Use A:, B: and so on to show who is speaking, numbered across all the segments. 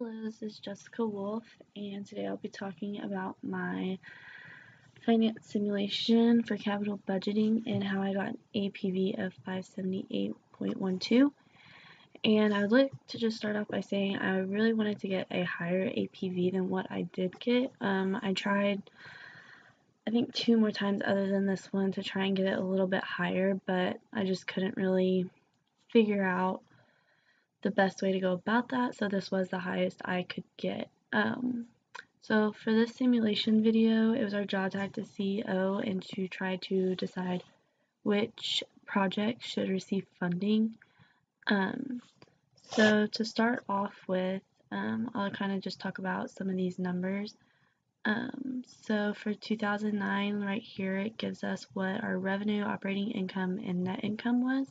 A: Hello, this is Jessica Wolf, and today I'll be talking about my finance simulation for capital budgeting and how I got an APV of 578.12. And I would like to just start off by saying I really wanted to get a higher APV than what I did get. I tried, I think, 2 more times other than this one to try and get it a little bit higher, but I just couldn't really figure out the best way to go about that, so this was the highest I could get. So for this simulation video, it was our job to act as CEO and to try to decide which project should receive funding. So to start off with, I'll kind of just talk about some of these numbers. So for 2009, right here, it gives us what our revenue, operating income, and net income was,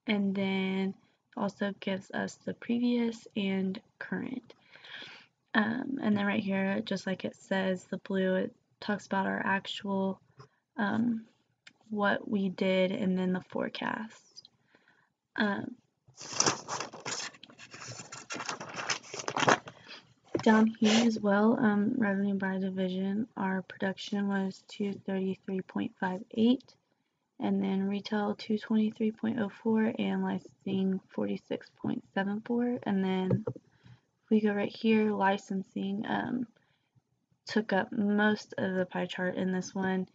A: and then also gives us the previous and current. And then right here, just like it says, the blue, it talks about our actual, what we did, and then the forecast. Down here as well, revenue by division, our production was 233.58. And then retail 223.04 and licensing 46.74. And then if we go right here, licensing took up most of the pie chart in this one,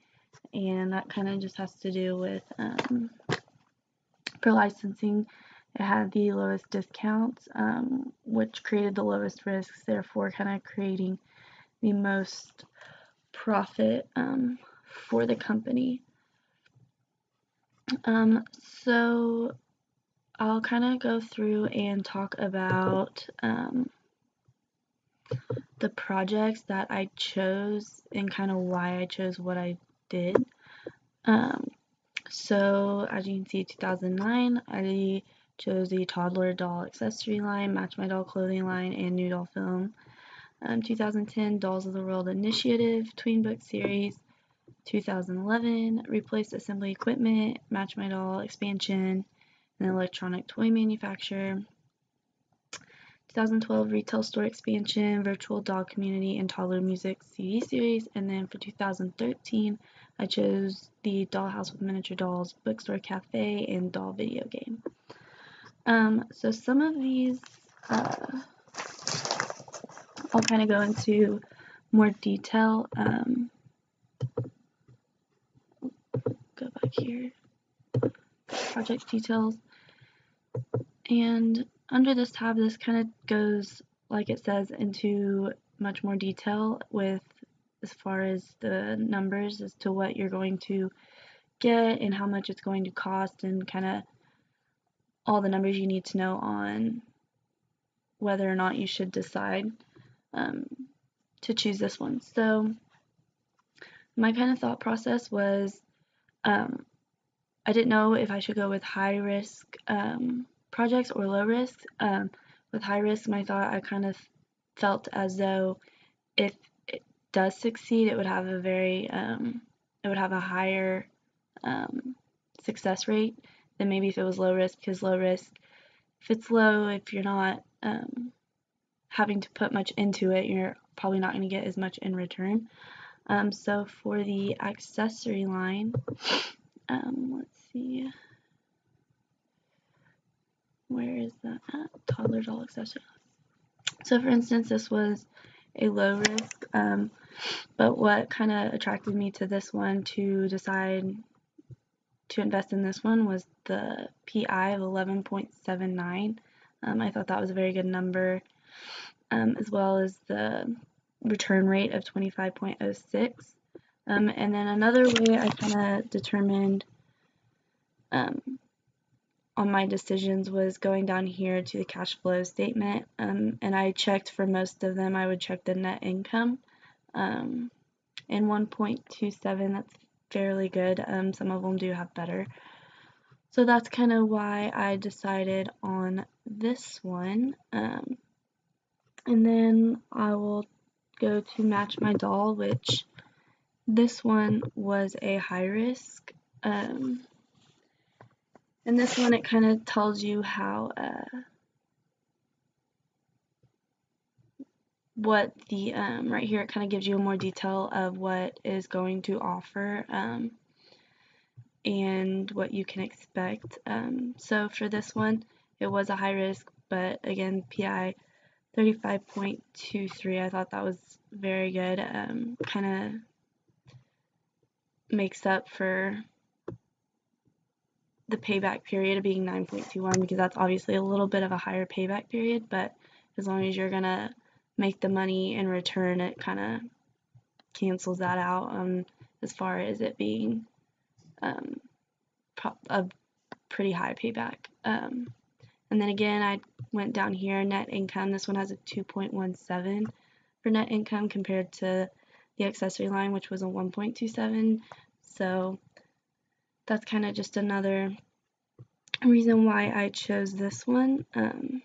A: and that kind of just has to do with for licensing, it had the lowest discounts, which created the lowest risks, therefore kind of creating the most profit for the company. So I'll kind of go through and talk about the projects that I chose and kind of why I chose what I did. So as you can see, 2009, I chose the toddler doll accessory line, Match My Doll clothing line, and New Doll film. 2010, Dolls of the World Initiative, Tween Book series. 2011, replaced assembly equipment, Match My Doll expansion, and electronic toy manufacturer. 2012, retail store expansion, virtual doll community, and toddler music CD series. And then for 2013, I chose the Dollhouse with Miniature Dolls, bookstore cafe, and doll video game. So some of these, I'll kind of go into more detail. Go back here, project details, and under this tab, this kind of goes, like it says, into much more detail with as far as the numbers as to what you're going to get and how much it's going to cost, and kind of all the numbers you need to know on whether or not you should decide to choose this one. So my kind of thought process was I didn't know if I should go with high risk projects or low risk. With high risk, my thought, I kind of felt as though if it does succeed, it would have a very it would have a higher success rate than maybe if it was low risk, because low risk, if it's low, if you're not having to put much into it, you're probably not going to get as much in return. So for the accessory line, let's see, where is that at? Toddler doll accessory. So for instance, this was a low risk, but what kind of attracted me to this one to decide to invest in this one was the PI of 11.79. I thought that was a very good number, as well as the return rate of 25.06. And then another way I kind of determined on my decisions was going down here to the cash flow statement, and I checked for most of them. I would check the net income, and 1.27, that's fairly good. Some of them do have better. So that's kind of why I decided on this one. And then I will go to Match My Doll, which this one was a high risk. And this one, it kind of tells you how what the right here it kind of gives you more detail of what is going to offer and what you can expect. So for this one, it was a high risk, but again, PI 35.23. I thought that was very good. Kind of makes up for the payback period of being 9.21 because that's obviously a little bit of a higher payback period, but as long as you're gonna make the money in return, it kind of cancels that out as far as it being a pretty high payback. And then again, I went down here, net income. This one has a 2.17 for net income compared to the accessory line, which was a 1.27. So that's kind of just another reason why I chose this one. And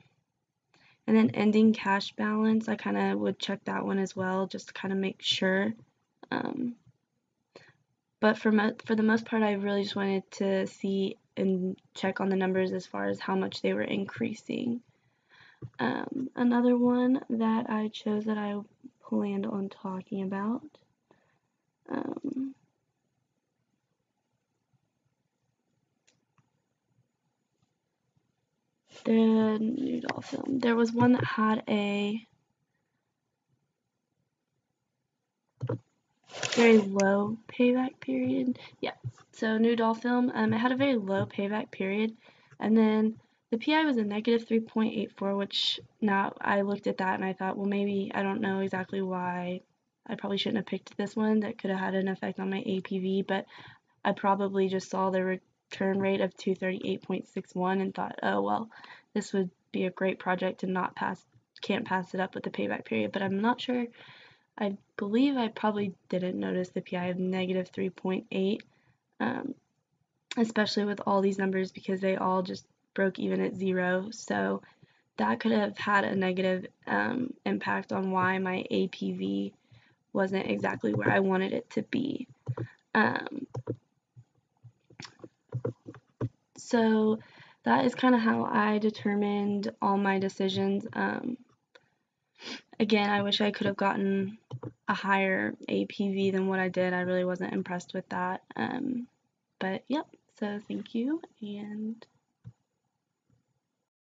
A: then ending cash balance, I kind of would check that one as well, just to kind of make sure. But for the most part, I really just wanted to see and check on the numbers as far as how much they were increasing. Another one that I chose that I planned on talking about. The noodle film. There was one that had a very low payback period. Yeah, so new doll film, it had a very low payback period, and then the PI was a negative 3.84, which now I looked at that and I thought, well, maybe I don't know exactly why. I probably shouldn't have picked this one. That could have had an effect on my APV, but I probably just saw the return rate of 238.61 and thought, oh well, this would be a great project to can't pass it up with the payback period, but I'm not sure. I believe I probably didn't notice the PI of negative 3.8, especially with all these numbers because they all just broke even at 0. So that could have had a negative impact on why my APV wasn't exactly where I wanted it to be. So that is kind of how I determined all my decisions. Again, I wish I could have gotten a higher APV than what I did. I really wasn't impressed with that. But yep, so thank you, and